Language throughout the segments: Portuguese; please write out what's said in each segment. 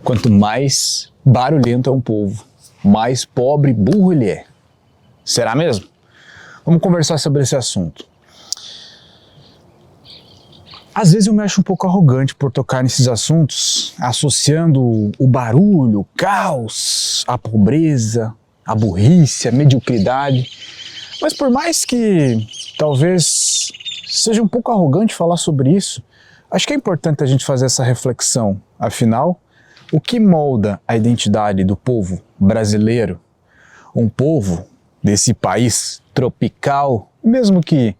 Quanto mais barulhento é um povo, mais pobre e burro ele é. Será mesmo? Vamos conversar sobre esse assunto. Às vezes eu me acho um pouco arrogante por tocar nesses assuntos, associando o barulho, o caos, a pobreza, a burrice, a mediocridade. Mas por mais que talvez seja um pouco arrogante falar sobre isso, acho que é importante a gente fazer essa reflexão. Afinal, o que molda a identidade do povo brasileiro? Um povo desse país tropical, mesmo que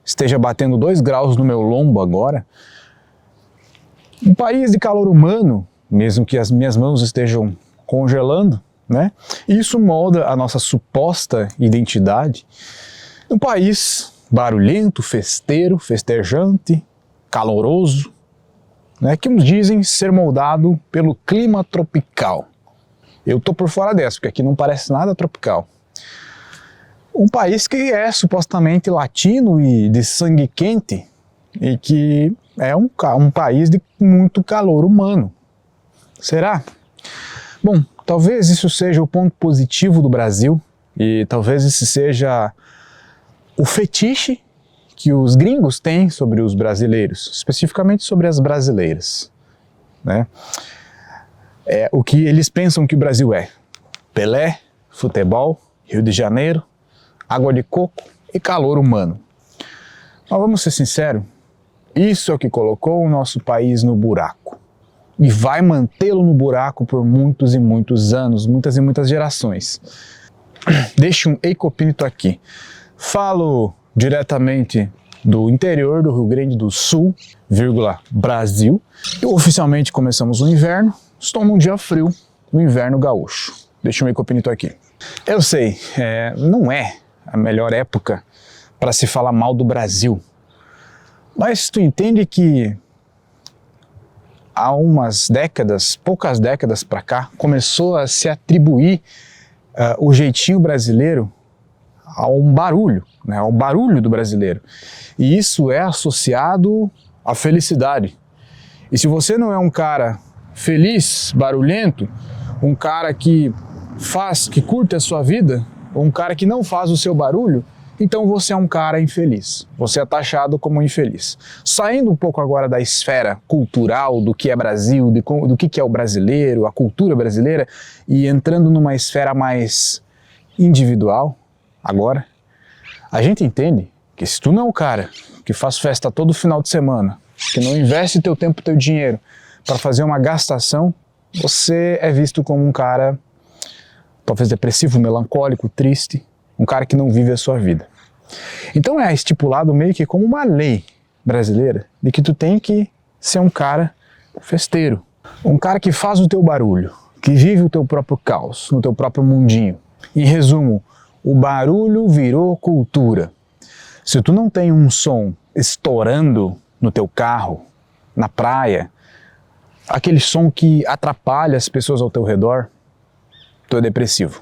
esteja batendo 2 graus no meu lombo agora, um país de calor humano, mesmo que as minhas mãos estejam congelando, né? Isso molda a nossa suposta identidade. Um país barulhento, festeiro, festejante, caloroso, né? Que nos dizem ser moldado pelo clima tropical. Eu tô por fora dessa, porque aqui não parece nada tropical. Um país que é supostamente latino e de sangue quente e que é um país de muito calor humano. Será? Bom, talvez isso seja o ponto positivo do Brasil e talvez esse seja o fetiche que os gringos têm sobre os brasileiros, especificamente sobre as brasileiras, né? É o que eles pensam que o Brasil é: Pelé, futebol, Rio de Janeiro, água de coco e calor humano. Mas vamos ser sinceros, isso é o que colocou o nosso país no buraco. E vai mantê-lo no buraco por muitos e muitos anos, muitas e muitas gerações. Deixo um eicopínito aqui. Falo diretamente do interior do Rio Grande do Sul, Brasil. E oficialmente começamos o inverno. Estou num dia frio, no inverno gaúcho. Deixa um eicopínito aqui. Eu sei, não é a melhor época para se falar mal do Brasil. Mas tu entende que há umas décadas, poucas décadas para cá, começou a se atribuir o jeitinho brasileiro a um barulho, né, ao barulho do brasileiro. E isso é associado à felicidade. E se você não é um cara feliz, barulhento, um cara que curte a sua vida, ou um cara que não faz o seu barulho, então você é um cara infeliz. Você é taxado como infeliz. Saindo um pouco agora da esfera cultural, do que é Brasil, do que é o brasileiro, a cultura brasileira, e entrando numa esfera mais individual, agora, a gente entende que se tu não é o cara que faz festa todo final de semana, que não investe teu tempo, teu dinheiro para fazer uma gastação, você é visto como um cara talvez depressivo, melancólico, triste, um cara que não vive a sua vida. Então é estipulado meio que como uma lei brasileira de que tu tem que ser um cara festeiro, um cara que faz o teu barulho, que vive o teu próprio caos, no teu próprio mundinho. Em resumo, o barulho virou cultura. Se tu não tem um som estourando no teu carro, na praia, aquele som que atrapalha as pessoas ao teu redor, tu é depressivo.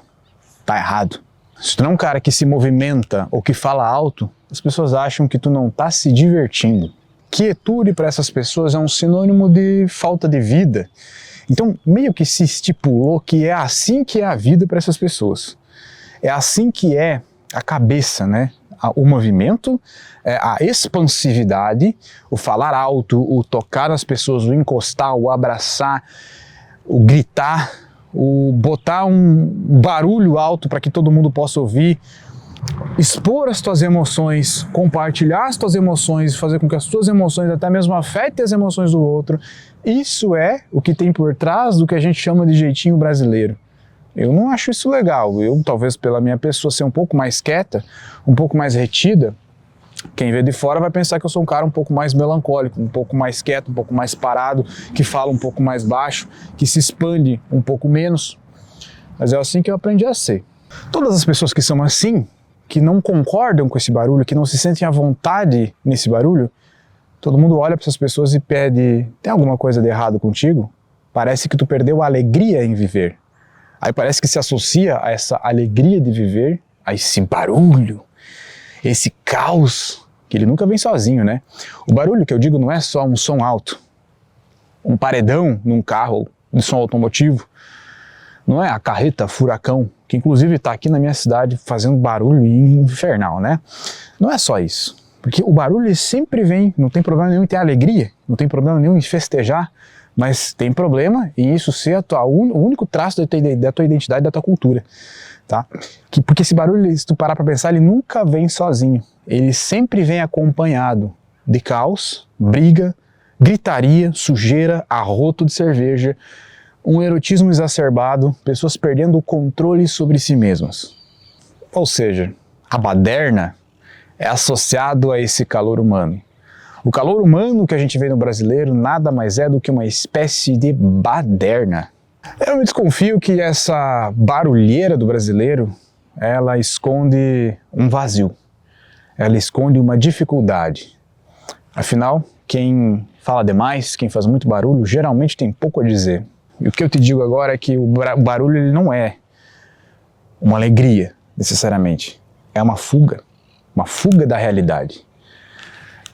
Tá errado. Se tu não é um cara que se movimenta ou que fala alto, as pessoas acham que tu não tá se divertindo. Quietude para essas pessoas é um sinônimo de falta de vida. Então, meio que se estipulou que é assim que é a vida para essas pessoas. É assim que é a cabeça, né? O movimento, a expansividade, o falar alto, o tocar nas pessoas, o encostar, o abraçar, o gritar, o botar um barulho alto para que todo mundo possa ouvir, expor as tuas emoções, compartilhar as tuas emoções, fazer com que as tuas emoções até mesmo afetem as emoções do outro. Isso é o que tem por trás do que a gente chama de jeitinho brasileiro. Eu não acho isso legal. Eu, talvez pela minha pessoa ser um pouco mais quieta, um pouco mais retida, quem vê de fora vai pensar que eu sou um cara um pouco mais melancólico, um pouco mais quieto, um pouco mais parado, que fala um pouco mais baixo, que se expande um pouco menos. Mas é assim que eu aprendi a ser. Todas as pessoas que são assim, que não concordam com esse barulho, que não se sentem à vontade nesse barulho, todo mundo olha para essas pessoas e pede: tem alguma coisa de errado contigo? Parece que tu perdeu a alegria em viver. Aí parece que se associa a essa alegria de viver, a esse barulho, esse caos, que ele nunca vem sozinho, né? O barulho que eu digo não é só um som alto, um paredão num carro, de som automotivo, não é a carreta furacão, que inclusive está aqui na minha cidade fazendo barulho infernal, né? Não é só isso, porque o barulho ele sempre vem, não tem problema nenhum em ter alegria, não tem problema nenhum em festejar, mas tem problema em isso ser o único traço da tua identidade, da tua cultura, tá? Porque esse barulho, se tu parar para pensar, ele nunca vem sozinho, ele sempre vem acompanhado de caos, briga, gritaria, sujeira, arroto de cerveja, um erotismo exacerbado, pessoas perdendo o controle sobre si mesmas. Ou seja, a baderna é associado a esse calor humano. O calor humano que a gente vê no brasileiro nada mais é do que uma espécie de baderna. Eu me desconfio que essa barulheira do brasileiro, ela esconde um vazio, ela esconde uma dificuldade. Afinal, quem fala demais, quem faz muito barulho, geralmente tem pouco a dizer. E o que eu te digo agora é que o barulho ele não é uma alegria, necessariamente. É uma fuga da realidade.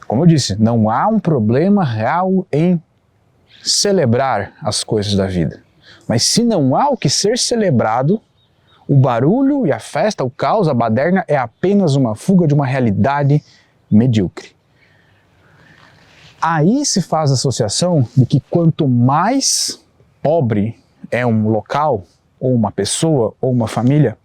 Como eu disse, não há um problema real em celebrar as coisas da vida. Mas se não há o que ser celebrado, o barulho e a festa, o caos, a baderna é apenas uma fuga de uma realidade medíocre. Aí se faz a associação de que quanto mais pobre é um local, ou uma pessoa, ou uma família,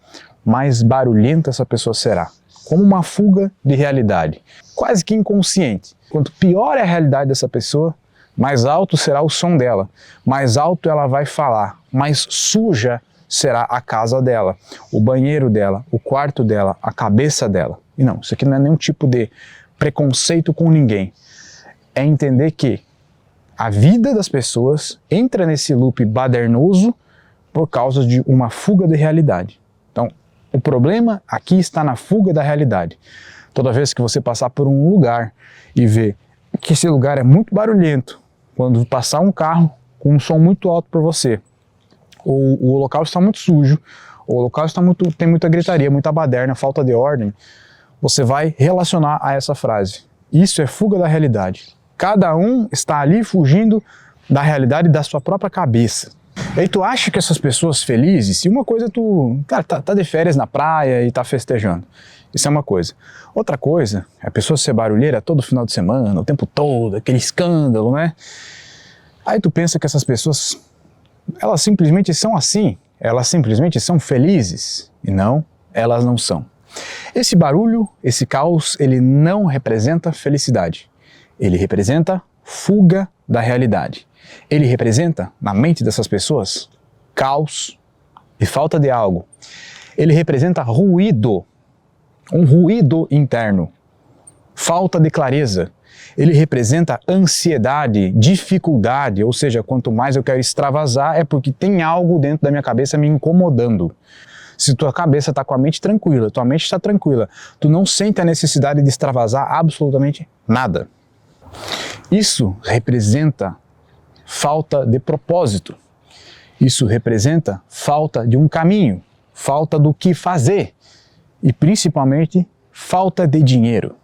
mais barulhenta essa pessoa será. Como uma fuga de realidade, quase que inconsciente. Quanto pior é a realidade dessa pessoa, mais alto será o som dela, mais alto ela vai falar, mais suja será a casa dela, o banheiro dela, o quarto dela, a cabeça dela. E não, isso aqui não é nenhum tipo de preconceito com ninguém. É entender que a vida das pessoas entra nesse loop badernoso por causa de uma fuga de realidade. Então, o problema aqui está na fuga da realidade. Toda vez que você passar por um lugar e ver que esse lugar é muito barulhento, quando passar um carro com um som muito alto por você, ou o local está muito sujo, ou o local tem muita gritaria, muita baderna, falta de ordem, você vai relacionar a essa frase. Isso é fuga da realidade. Cada um está ali fugindo da realidade da sua própria cabeça. E aí tu acha que essas pessoas felizes, se uma coisa cara, tá de férias na praia e tá festejando, isso é uma coisa. Outra coisa é a pessoa ser barulheira todo final de semana, o tempo todo, aquele escândalo, né? Aí tu pensa que essas pessoas, elas simplesmente são assim, elas simplesmente são felizes. E não, elas não são. Esse barulho, esse caos, ele não representa felicidade. Ele representa fuga da realidade. Ele representa, na mente dessas pessoas, caos e falta de algo. Ele representa ruído, um ruído interno, falta de clareza. Ele representa ansiedade, dificuldade, ou seja, quanto mais eu quero extravasar é porque tem algo dentro da minha cabeça me incomodando. Se tua cabeça está com a mente tranquila, tua mente está tranquila, tu não sente a necessidade de extravasar absolutamente nada. Isso representa falta de propósito. Isso representa falta de um caminho, falta do que fazer e principalmente falta de dinheiro.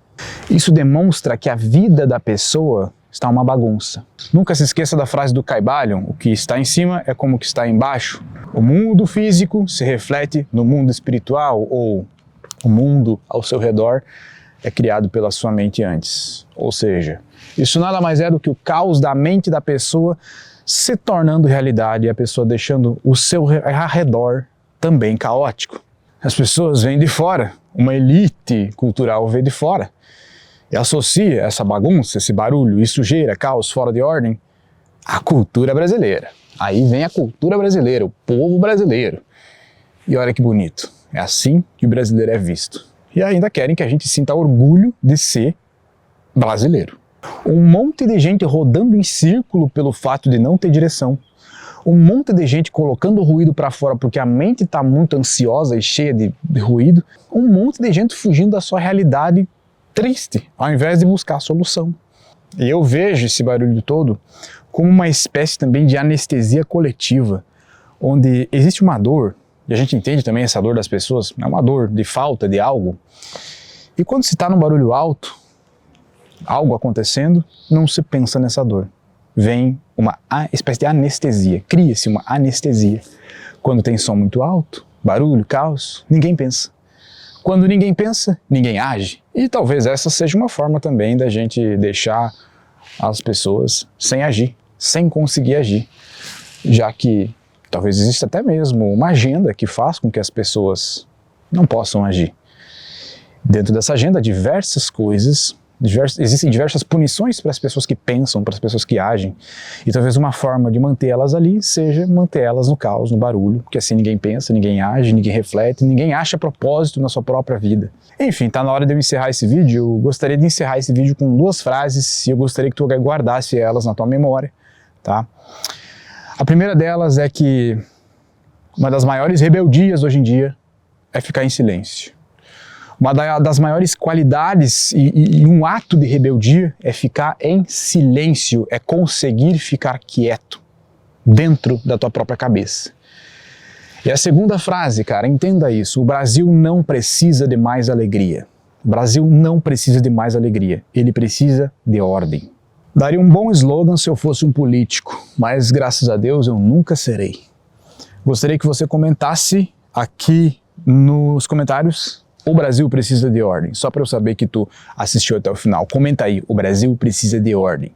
Isso demonstra que a vida da pessoa está uma bagunça. Nunca se esqueça da frase do Caibalion: o que está em cima é como o que está embaixo. O mundo físico se reflete no mundo espiritual, ou o mundo ao seu redor é criado pela sua mente antes. Ou seja, isso nada mais é do que o caos da mente da pessoa se tornando realidade e a pessoa deixando o seu arredor também caótico. As pessoas vêm de fora, uma elite cultural vem de fora e associa essa bagunça, esse barulho e sujeira, caos fora de ordem à cultura brasileira. Aí vem a cultura brasileira, o povo brasileiro. E olha que bonito, é assim que o brasileiro é visto. E ainda querem que a gente sinta orgulho de ser brasileiro. Um monte de gente rodando em círculo pelo fato de não ter direção. Um monte de gente colocando ruído para fora porque a mente está muito ansiosa e cheia de ruído. Um monte de gente fugindo da sua realidade triste, ao invés de buscar a solução. E eu vejo esse barulho todo como uma espécie também de anestesia coletiva, onde existe uma dor, e a gente entende também essa dor das pessoas, é uma dor de falta de algo. E quando se está num barulho alto, algo acontecendo, não se pensa nessa dor. vem uma espécie de anestesia, cria-se uma anestesia. Quando tem som muito alto, barulho, caos, ninguém pensa. Quando ninguém pensa, ninguém age. E talvez essa seja uma forma também da gente deixar as pessoas sem agir, sem conseguir agir, já que talvez exista até mesmo uma agenda que faz com que as pessoas não possam agir. Dentro dessa agenda, diversas coisas, existem diversas punições para as pessoas que pensam, para as pessoas que agem, e talvez uma forma de manter elas ali seja manter elas no caos, no barulho, porque assim ninguém pensa, ninguém age, ninguém reflete, ninguém acha propósito na sua própria vida. Enfim, tá na hora de eu encerrar esse vídeo. Eu gostaria de encerrar esse vídeo com 2 frases e eu gostaria que tu guardasse elas na tua memória, tá? A primeira delas é que uma das maiores rebeldias hoje em dia é ficar em silêncio. Uma das maiores qualidades e um ato de rebeldia é ficar em silêncio, é conseguir ficar quieto dentro da tua própria cabeça. E a segunda frase, cara, entenda isso: o Brasil não precisa de mais alegria. O Brasil não precisa de mais alegria, ele precisa de ordem. Daria um bom slogan se eu fosse um político, mas graças a Deus eu nunca serei. Gostaria que você comentasse aqui nos comentários: o Brasil precisa de ordem, só para eu saber que tu assistiu até o final. Comenta aí: o Brasil precisa de ordem.